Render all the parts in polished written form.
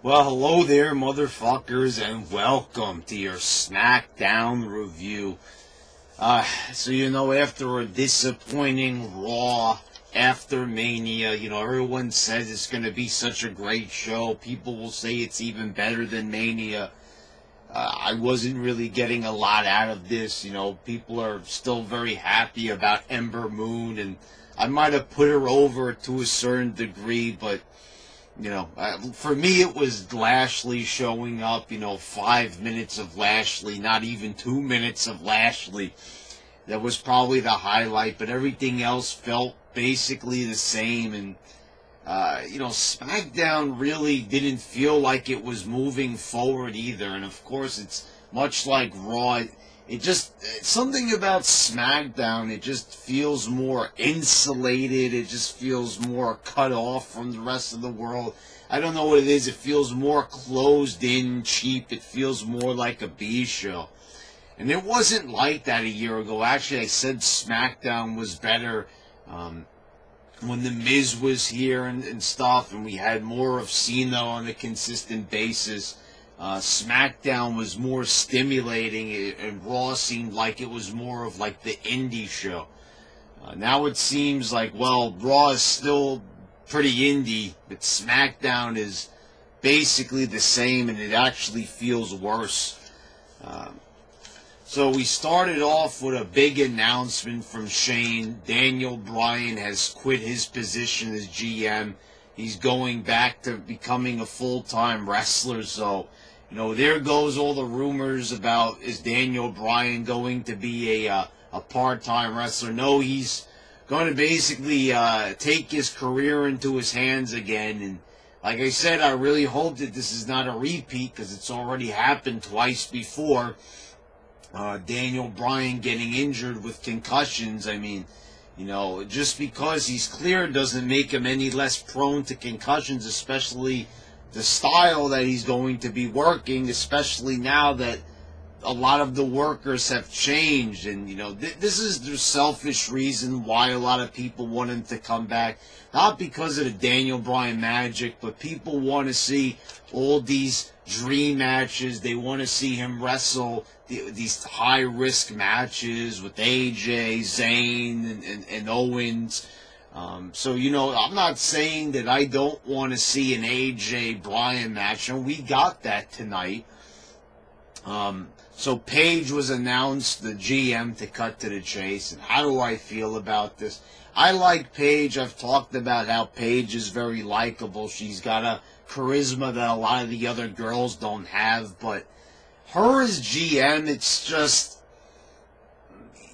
Well, hello there, motherfuckers, and welcome to your Smackdown review. After a disappointing Raw after Mania, everyone says it's going to be such a great show. People will say it's even better than Mania. I wasn't really getting a lot out of this. People are still very happy about Ember Moon, and I might have put her over to a certain degree, but for me, it was Lashley showing up, 5 minutes of Lashley, not even 2 minutes of Lashley. That was probably the highlight, but everything else felt basically the same. And, SmackDown really didn't feel like it was moving forward either. And, of course, it's much like Raw. Something about SmackDown, it just feels more insulated. It just feels more cut off from the rest of the world. I don't know what it is. It feels more closed in, cheap. It feels more like a B show. And it wasn't like that a year ago. Actually, I said SmackDown was better when The Miz was here and stuff, and we had more of Cena on a consistent basis. SmackDown was more stimulating, and Raw seemed like it was more of like the indie show. Now it seems like, Raw is still pretty indie, but SmackDown is basically the same, and it actually feels worse. So we started off with a big announcement from Shane. Daniel Bryan has quit his position as GM. He's going back to becoming a full-time wrestler, so there goes all the rumors about, is Daniel Bryan going to be a part-time wrestler? No, he's going to basically take his career into his hands again. And like I said, I really hope that this is not a repeat, because it's already happened twice before. Daniel Bryan getting injured with concussions. I mean, just because he's cleared doesn't make him any less prone to concussions, especially the style that he's going to be working, especially now that a lot of the workers have changed. And, this is the selfish reason why a lot of people want him to come back. Not because of the Daniel Bryan magic, but people want to see all these dream matches. They want to see him wrestle these high-risk matches with AJ, Zayn, and Owens. I'm not saying that I don't want to see an AJ Bryan match, and we got that tonight. So Paige was announced, the GM, to cut to the chase. And how do I feel about this? I like Paige. I've talked about how Paige is very likable. She's got a charisma that a lot of the other girls don't have, but her as GM, it's just,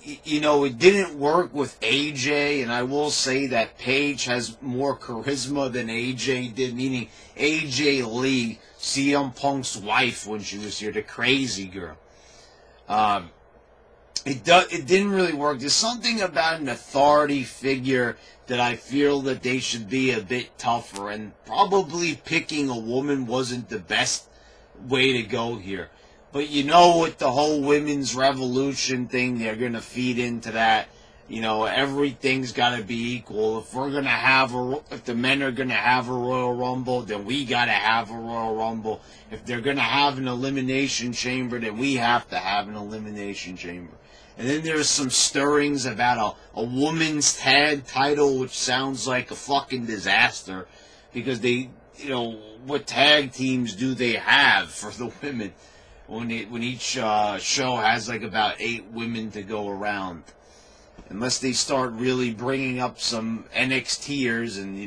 it didn't work with AJ, and I will say that Paige has more charisma than AJ did, meaning AJ Lee, CM Punk's wife when she was here, the crazy girl. It didn't really work. There's something about an authority figure that I feel that they should be a bit tougher, and probably picking a woman wasn't the best way to go here. But with the whole women's revolution thing, they're going to feed into that. Everything's got to be equal. If the men are going to have a Royal Rumble, then we got to have a Royal Rumble. If they're going to have an Elimination Chamber, then we have to have an Elimination Chamber. And then there's some stirrings about a women's tag title, which sounds like a fucking disaster, because what tag teams do they have for the women when each show has like about 8 women to go around? Unless they start really bringing up some NXTers, and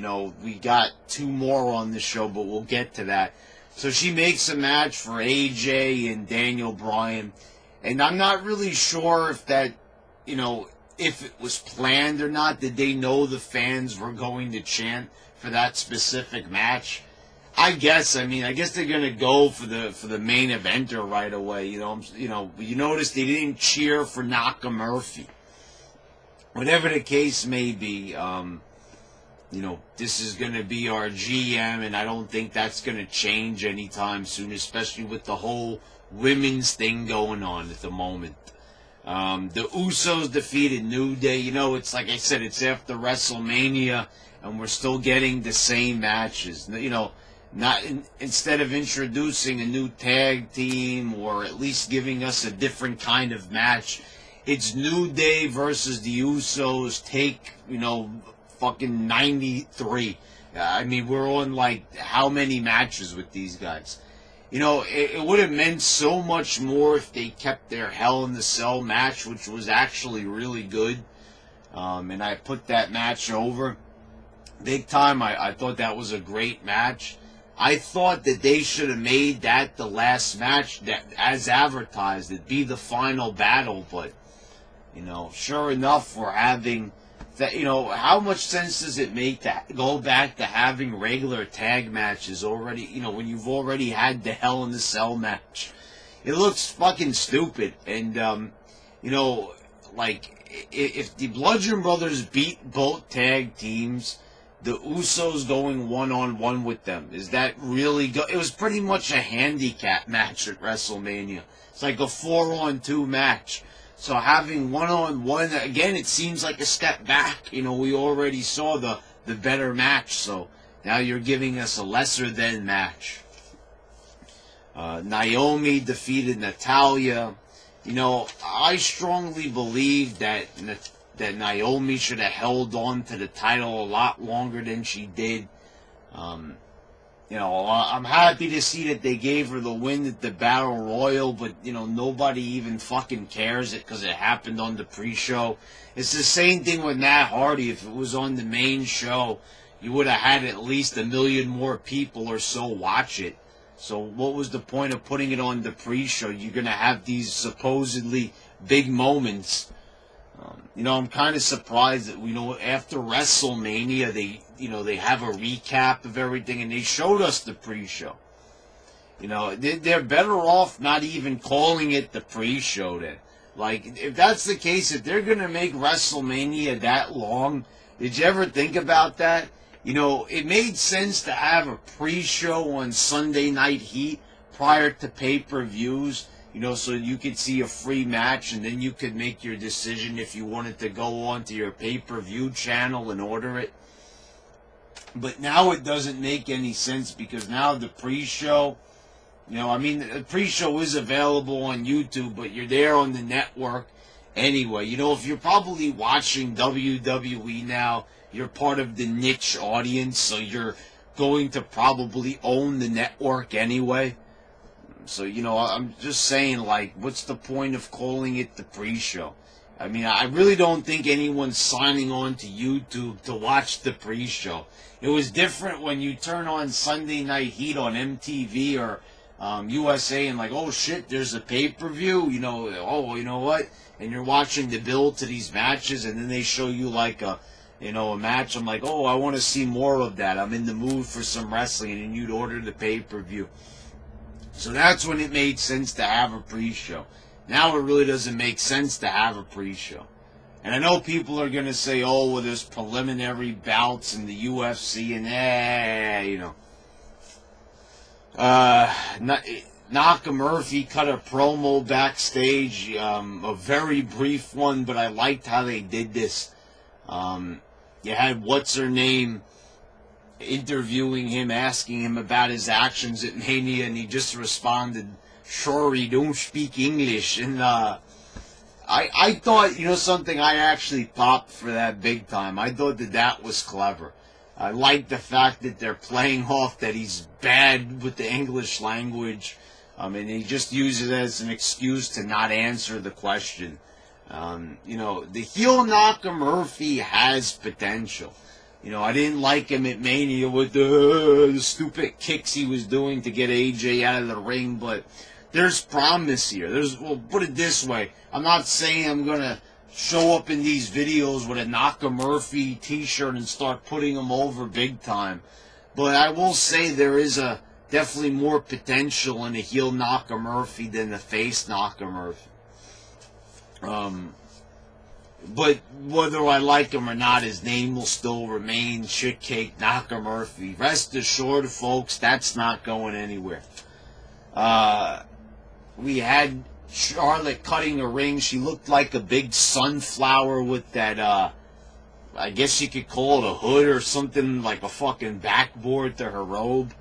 we got 2 more on the show, but we'll get to that. So she makes a match for AJ and Daniel Bryan, and I'm not really sure if that, if it was planned or not. Did they know the fans were going to chant for that specific match? I guess they're gonna go for the main eventer right away. You notice they didn't cheer for Nakamurphy. Whatever the case may be, this is going to be our GM, and I don't think that's going to change anytime soon, especially with the whole women's thing going on at the moment. The Usos defeated New Day. It's like I said, it's after WrestleMania, and we're still getting the same matches. Instead of introducing a new tag team or at least giving us a different kind of match, it's New Day versus the Usos. Take, fucking 93. I mean, we're on like how many matches with these guys? It would have meant so much more if they kept their Hell in the Cell match, which was actually really good. And I put that match over big time. I thought that was a great match. I thought that they should have made that the last match, that as advertised. It'd be the final battle, but, sure enough, we're having that. How much sense does it make to go back to having regular tag matches already, when you've already had the Hell in the Cell match? It looks fucking stupid. And, like, if the Bludgeon Brothers beat both tag teams, the Usos going one-on-one with them, is that really it was pretty much a handicap match at WrestleMania. It's like a 4-on-2 match. So having one-on-one, again, it seems like a step back. We already saw the better match, so now you're giving us a lesser-than match. Naomi defeated Natalya. I strongly believe that Naomi should have held on to the title a lot longer than she did. I'm happy to see that they gave her the win at the Battle Royal, but, nobody even fucking cares it because it happened on the pre-show. It's the same thing with Matt Hardy. If it was on the main show, you would have had at least 1 million more people or so watch it. So what was the point of putting it on the pre-show? You're going to have these supposedly big moments. I'm kind of surprised that, after WrestleMania, they have a recap of everything, and they showed us the pre-show. They're better off not even calling it the pre-show then. Like, if that's the case, if they're going to make WrestleMania that long, did you ever think about that? It made sense to have a pre-show on Sunday Night Heat prior to pay-per-views, so you could see a free match, and then you could make your decision if you wanted to go on to your pay-per-view channel and order it. But now it doesn't make any sense, because now the pre-show, the pre-show is available on YouTube, but you're there on the network anyway. If you're probably watching WWE now, you're part of the niche audience, so you're going to probably own the network anyway. So, I'm just saying, like, what's the point of calling it the pre-show? I mean, I really don't think anyone's signing on to YouTube to watch the pre-show. It was different when you turn on Sunday Night Heat on MTV or USA and like, oh shit, there's a pay-per-view, you know what? And you're watching the build to these matches, and then they show you like a match. I'm like, oh, I want to see more of that. I'm in the mood for some wrestling, and then you'd order the pay-per-view. So that's when it made sense to have a pre-show. Now it really doesn't make sense to have a pre-show. And I know people are going to say, oh, well, there's preliminary bouts in the UFC, and Nakamurphy cut a promo backstage, a very brief one, but I liked how they did this. You had what's-her-name interviewing him, asking him about his actions at Mania, and he just responded, sorry, don't speak English. And I thought, something, I actually popped for that big time. I thought that was clever. I like the fact that they're playing off that he's bad with the English language, and he just uses it as an excuse to not answer the question. The heel Nakamurphy has potential. I didn't like him at Mania with the stupid kicks he was doing to get AJ out of the ring, but there's promise here. Well, put it this way. I'm not saying I'm going to show up in these videos with a Nakamurphy t-shirt and start putting him over big time, but I will say there is definitely more potential in a heel Nakamurphy than the face Nakamurphy. But whether I like him or not, his name will still remain Shitcake Nakamurphy. Rest assured, folks, that's not going anywhere. We had Charlotte cutting a ring. She looked like a big sunflower with that, I guess you could call it a hood or something, like a fucking backboard to her robe.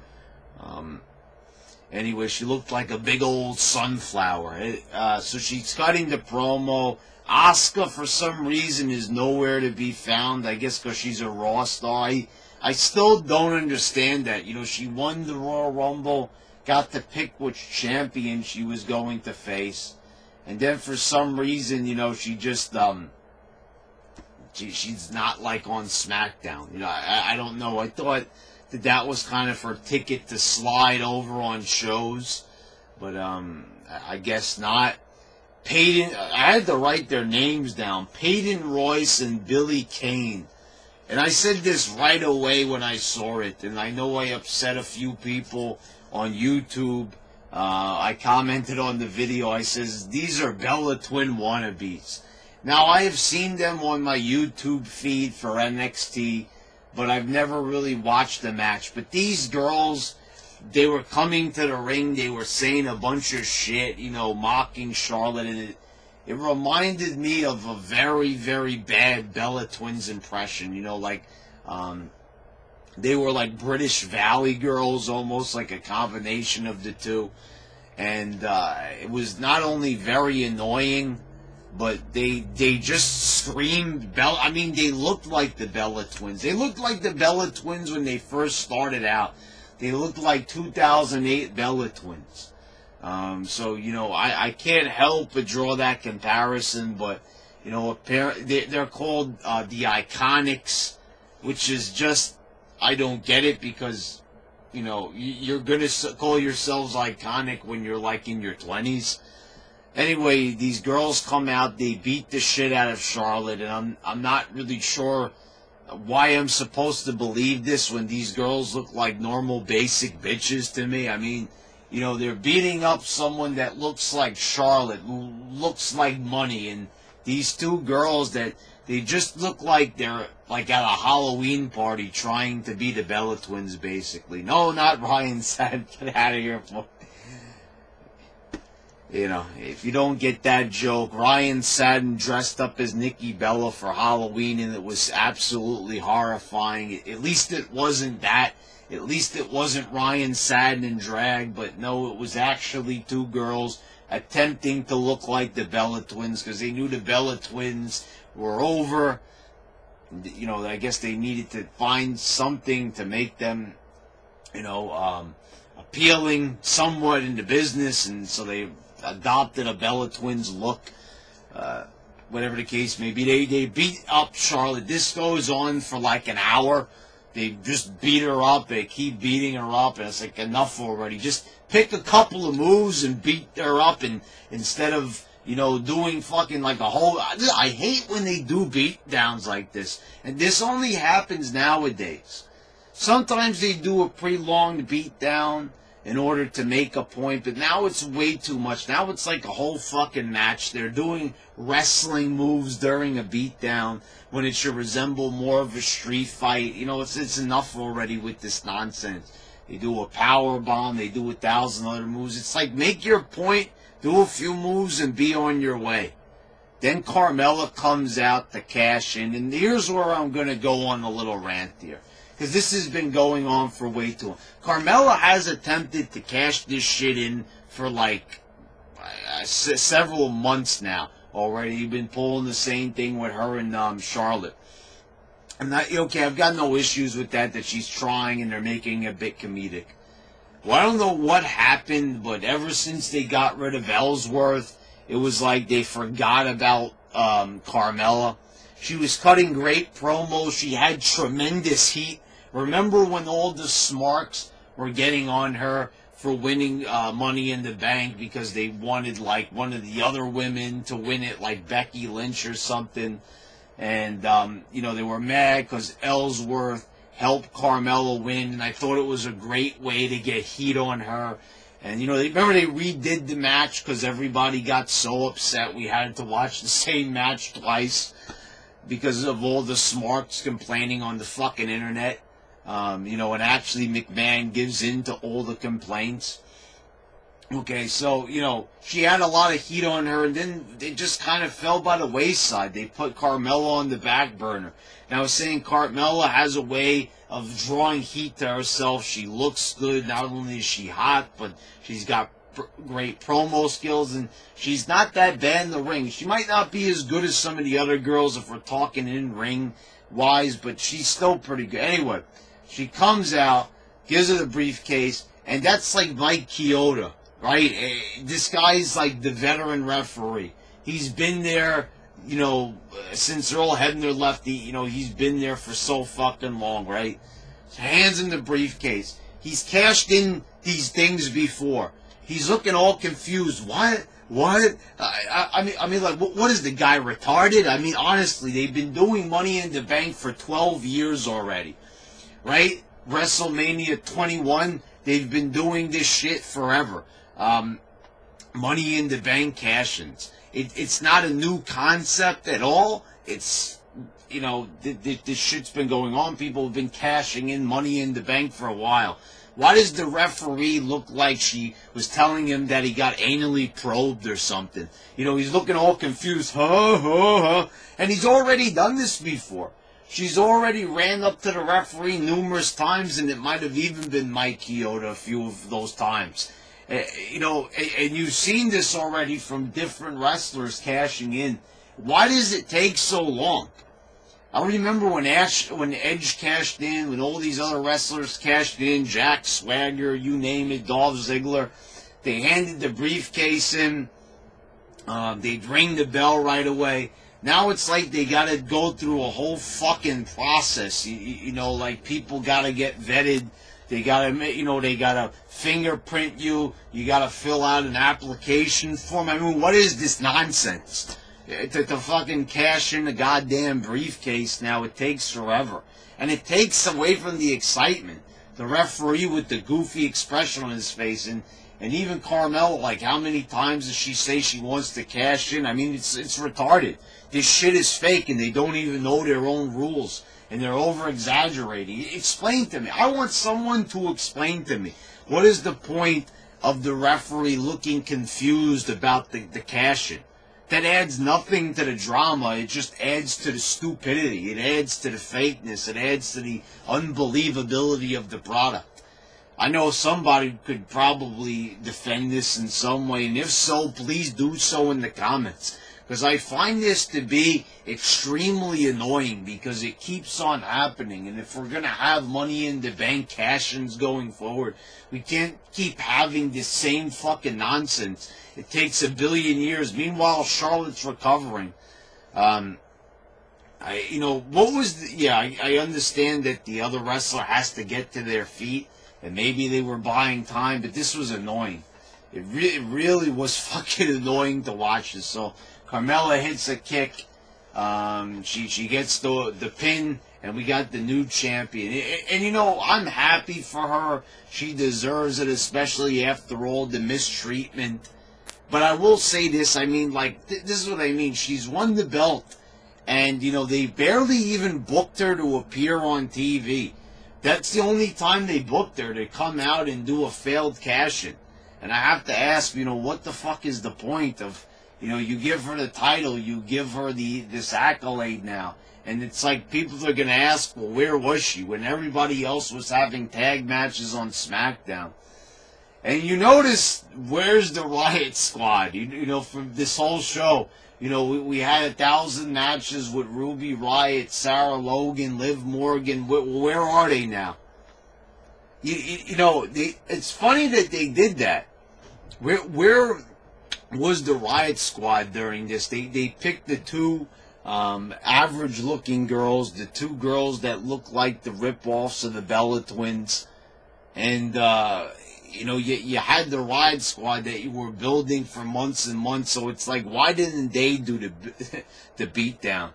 Anyway, she looked like a big old sunflower. So she's cutting the promo. Asuka, for some reason, is nowhere to be found. I guess because she's a Raw star. I still don't understand that. You know, she won the Royal Rumble, got to pick which champion she was going to face. And then for some reason, you know, she just, she's not like on SmackDown. You know, I don't know. I thought that was kind of her ticket to slide over on shows, but I guess not. Peyton, I had to write their names down. Peyton Royce and Billy Kane. And I said this right away when I saw it, and I know I upset a few people on YouTube. I commented on the video. I says, these are Bella Twin wannabes. Now, I have seen them on my YouTube feed for NXT, but I've never really watched the match. But these girls, they were coming to the ring, they were saying a bunch of shit, you know, mocking Charlotte, and it reminded me of a very, very bad Bella Twins impression, you know, like, they were like British Valley girls, almost like a combination of the two, and it was not only very annoying, but they just screamed Bella. I mean, they looked like the Bella Twins. They looked like the Bella Twins when they first started out. They looked like 2008 Bella Twins. So, you know, I can't help but draw that comparison, but, you know, they're called the Iconics, which is just, I don't get it, because, you know, you're going to call yourselves iconic when you're like in your 20s. Anyway, these girls come out, they beat the shit out of Charlotte, and I'm not really sure why I'm supposed to believe this when these girls look like normal basic bitches to me. I mean, you know, they're beating up someone that looks like Charlotte, who looks like money, and these two girls that they just look like they're like at a Halloween party trying to be the Bella Twins, basically. No, not Ryan said, get out of here. You know, if you don't get that joke, Ryan Satin dressed up as Nikki Bella for Halloween, and it was absolutely horrifying. At least it wasn't that. At least it wasn't Ryan Satin in drag, but no, it was actually two girls attempting to look like the Bella Twins, because they knew the Bella Twins were over. You know, I guess they needed to find something to make them, you know, appealing somewhat in the business, and so they adopted a Bella Twins look. Whatever the case may be, they beat up Charlotte. This goes on for like an hour. They just beat her up. They keep beating her up, and it's like, enough already. Just pick a couple of moves and beat her up, and instead of, you know, doing fucking like a whole... I hate when they do beat downs like this, and this only happens nowadays. Sometimes they do a prolonged beat down in order to make a point, but now it's way too much. Now it's like a whole fucking match. They're doing wrestling moves during a beatdown when it should resemble more of a street fight. You know, it's enough already with this nonsense. They do a power bomb, they do 1,000 other moves. It's like, make your point, do a few moves, and be on your way. Then Carmella comes out to cash in, and here's where I'm going to go on a little rant here, because this has been going on for way too long. Carmella has attempted to cash this shit in for like several months now already. You've been pulling the same thing with her and Charlotte. I'm not, okay, I've got no issues with that she's trying and they're making it a bit comedic. Well, I don't know what happened, but ever since they got rid of Ellsworth, it was like they forgot about Carmella. She was cutting great promos. She had tremendous heat. Remember when all the smarks were getting on her for winning Money in the Bank because they wanted like one of the other women to win it, like Becky Lynch or something? And, you know, they were mad because Ellsworth helped Carmella win, and I thought it was a great way to get heat on her. And, you know, remember they redid the match because everybody got so upset we had to watch the same match twice because of all the smarks complaining on the fucking internet. You know, and actually McMahon gives in to all the complaints. Okay, so, she had a lot of heat on her, and then they just kind of fell by the wayside. They put Carmella on the back burner. And I was saying Carmella has a way of drawing heat to herself. She looks good. Not only is she hot, but she's got great promo skills, and she's not that bad in the ring. She might not be as good as some of the other girls if we're talking in-ring wise, but she's still pretty good. Anyway, she comes out, gives her the briefcase, and that's like Mike Chioda. Right? This guy's like the veteran referee. He's been there, since Earl Hebner left. He's been there for so fucking long, right? So hands him the briefcase. He's cashed in these things before. He's looking all confused. What? I mean, like, what is the guy retarded? I mean, honestly, they've been doing Money in the Bank for 12 years already, right? WrestleMania 21, they've been doing this shit forever. Money in the Bank cash-ins. It's not a new concept at all. It's, this shit's been going on. People have been cashing in Money in the Bank for a while. Why does the referee look like she was telling him that he got anally probed or something? He's looking all confused. And he's already done this before. She's already ran up to the referee numerous times, and it might have even been Mike Chioda a few of those times. And you've seen this already from different wrestlers cashing in. Why does it take so long? I remember when Edge cashed in, when all these other wrestlers cashed in, Jack Swagger, you name it, Dolph Ziggler. They handed the briefcase in. They'd ring the bell right away. Now it's like they got to go through a whole fucking process. Like people got to get vetted. They gotta fingerprint you. You gotta fill out an application form. I mean, what is this nonsense? To fucking cash in a goddamn briefcase now, it takes forever. And it takes away from the excitement. The referee with the goofy expression on his face, and even Carmella, like, how many times does she say she wants to cash in? I mean, it's retarded. This shit is fake, and they don't even know their own rules. And they're over-exaggerating. Explain to me. I want someone to explain to me. What is the point of the referee looking confused about the cash-in? That adds nothing to the drama. It just adds to the stupidity. It adds to the fakeness. It adds to the unbelievability of the product. I know somebody could probably defend this in some way, and if so, please do so in the comments. Because I find this to be extremely annoying because it keeps on happening. And if we're going to have Money in the Bank cash-ins going forward, we can't keep having this same fucking nonsense. It takes a billion years. Meanwhile, Charlotte's recovering. I understand that the other wrestler has to get to their feet. And maybe they were buying time, but this was annoying. It really was fucking annoying to watch this. So Carmella hits a kick. She gets the pin, and we got the new champion. And I'm happy for her. She deserves it, especially after all the mistreatment. But I will say this. I mean, like, this is what I mean. She's won the belt, and, they barely even booked her to appear on TV. That's the only time they booked her, to come out and do a failed cash-in. And I have to ask, what the fuck is the point of, you give her the title, you give her this accolade now. And it's like people are going to ask, well, where was she when everybody else was having tag matches on SmackDown? And you notice, where's the Riott Squad? From this whole show, we had 1,000 matches with Ruby Riott, Sarah Logan, Liv Morgan. Where are they now? It's funny that they did that. Where was the Riott Squad during this? They picked the two average-looking girls, the two girls that look like the rip-offs of the Bella Twins, and you had the Riott Squad that you were building for months and months. So it's like, why didn't they do the beatdown?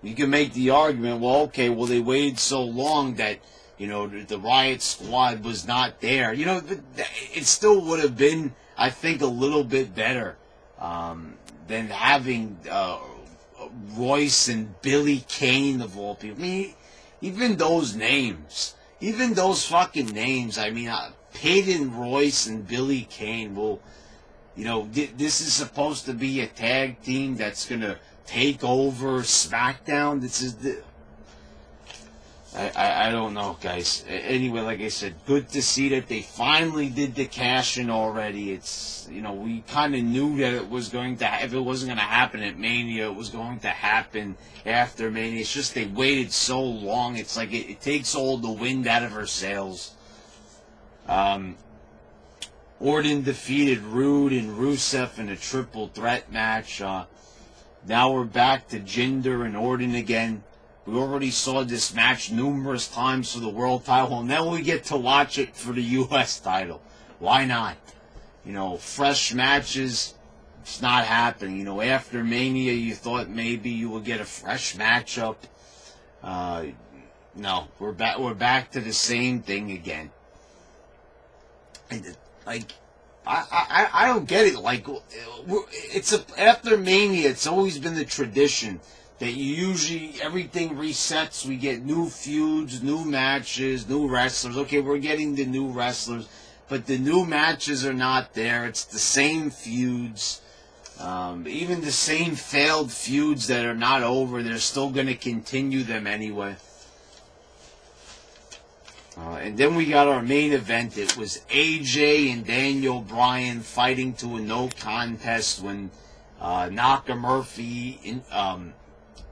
You can make the argument, well, okay, well, they waited so long that the Riott Squad was not there. It still would have been, I think, a little bit better than having Royce and Billy Kane of all people. I mean, even those names, even those fucking names. I mean, Peyton Royce and Billy Kane. Well, you know, this is supposed to be a tag team that's going to take over SmackDown. This is the... I don't know, guys. Anyway, like I said, good to see that they finally did the cash-in already. It's, you know, we kind of knew that it was going to, if it wasn't going to happen at Mania, it was going to happen after Mania. It's just they waited so long. It's like it takes all the wind out of her sails. Orton defeated Rude and Rusev in a triple threat match. Now we're back to Jinder and Orton again. We already saw this match numerous times for the world title, and then we get to watch it for the U.S. title. Why not? You know, fresh matches, it's not happening. You know, after Mania, you thought maybe you would get a fresh matchup. No, we're back to the same thing again. And, like, I don't get it. Like, after Mania, it's always been the tradition that you usually, everything resets. We get new feuds, new matches, new wrestlers. Okay, we're getting the new wrestlers, but the new matches are not there. It's the same feuds. Even the same failed feuds that are not over, they're still going to continue them anyway. And then we got our main event. It was AJ and Daniel Bryan fighting to a no contest when Nakamurphy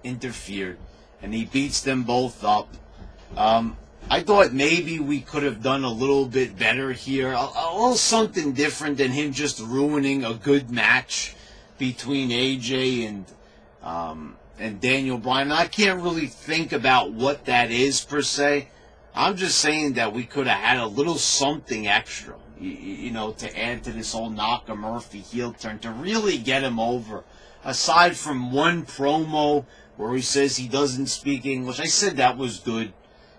interfered, and he beats them both up. I thought maybe we could have done a little bit better here, a little something different than him just ruining a good match between AJ and Daniel Bryan. I can't really think about what that is per se. I'm just saying that we could have had a little something extra, you know, to add to this whole Nakamurphy heel turn, to really get him over. Aside from one promo where he says he doesn't speak English, I said that was good.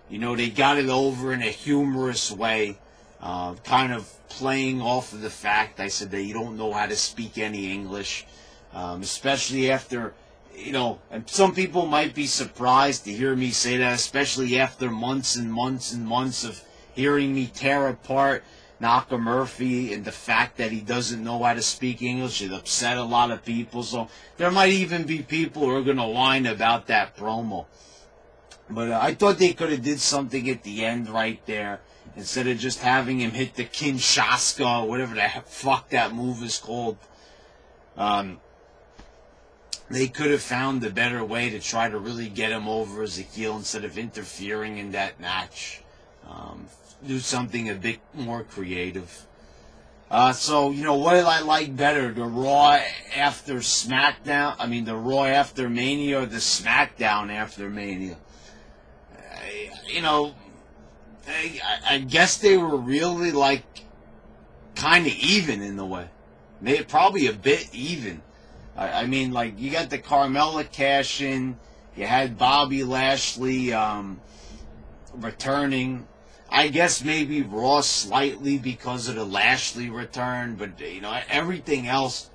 You know, they got it over in a humorous way, kind of playing off of the fact, I said, that you don't know how to speak any English, especially after, you know, and some people might be surprised to hear me say that, especially after months and months and months of hearing me tear apart Nakamurphy and the fact that he doesn't know how to speak English. It upset a lot of people. So there might even be people who are going to whine about that promo. But I thought they could have did something at the end right there, instead of just having him hit the Kinshasa or whatever the fuck that move is called. They could have found a better way to try to really get him over as a heel instead of interfering in that match. Do something a bit more creative. So, you know, what did I like better? The Raw after SmackDown? I mean, the Raw after Mania or the SmackDown after Mania? You know, I guess they were really, like, kind of even in the way. Probably a bit even. I mean, like, you got the Carmella Cash-In. You had Bobby Lashley returning. I guess maybe Raw slightly because of the Lashley return, but, you know, everything else.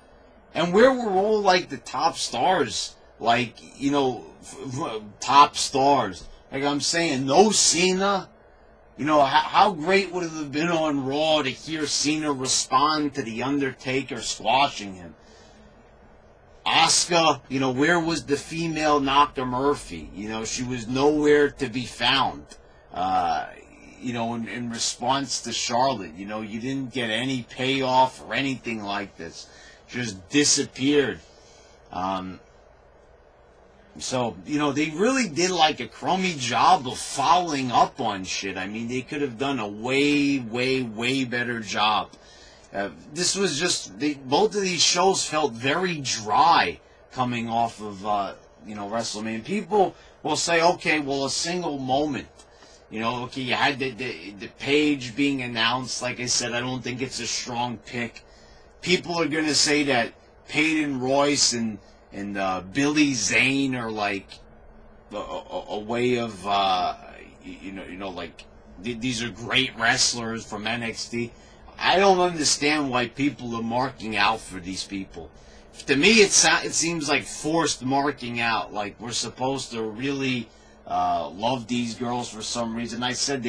And where were all, like, the top stars? Like, you know, top stars. Like I'm saying, no Cena. You know, how great would it have been on Raw to hear Cena respond to The Undertaker squashing him? Asuka, you know, where was the female Nakamurphy? You know, she was nowhere to be found. You know, in response to Charlotte, you know, you didn't get any payoff or anything like this. Just disappeared. So, you know, they really did like a crummy job of following up on shit. I mean, they could have done a way, way, way better job. This was just, both of these shows felt very dry coming off of, you know, WrestleMania. People will say, okay, well, a single moment. You know, okay, you had the page being announced. Like I said, I don't think it's a strong pick. People are going to say that Peyton Royce and Billy Zane are like a way of, you know, like these are great wrestlers from NXT. I don't understand why people are marking out for these people. To me, it seems like forced marking out. Like we're supposed to really love these girls for some reason. I said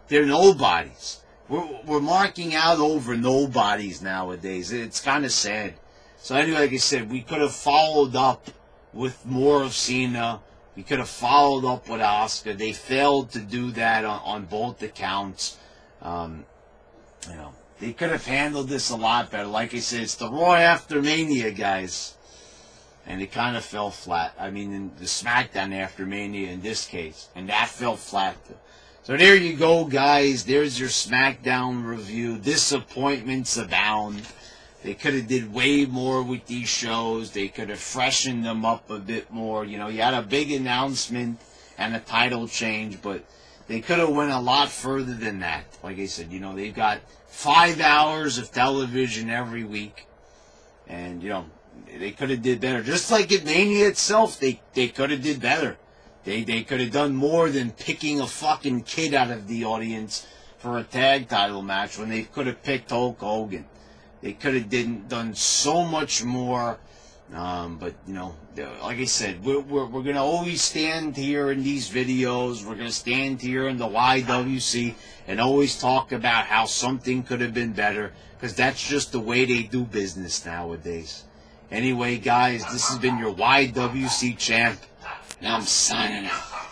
they're nobodies. we're marking out over nobodies nowadays. It's kind of sad. So anyway, like I said, we could have followed up with more of Cena. We could have followed up with Asuka. They failed to do that on both accounts. You know, they could have handled this a lot better. Like I said, it's the Raw after Mania, guys. And it kind of fell flat. I mean, in the SmackDown after Mania in this case. And that fell flat. So there you go, guys. There's your SmackDown review. Disappointments abound. They could have did way more with these shows. They could have freshened them up a bit more. You know, you had a big announcement and a title change, but they could have went a lot further than that. Like I said, you know, they've got 5 hours of television every week. And, you know, they could have did better. Just like at Mania itself, they could have did better. They could have done more than picking a fucking kid out of the audience for a tag title match when they could have picked Hulk Hogan. They could have done so much more. But, you know, like I said, we're going to always stand here in these videos. We're going to stand here in the YWC and always talk about how something could have been better, because that's just the way they do business nowadays. Anyway, guys, this has been your YWC champ. Now I'm signing out.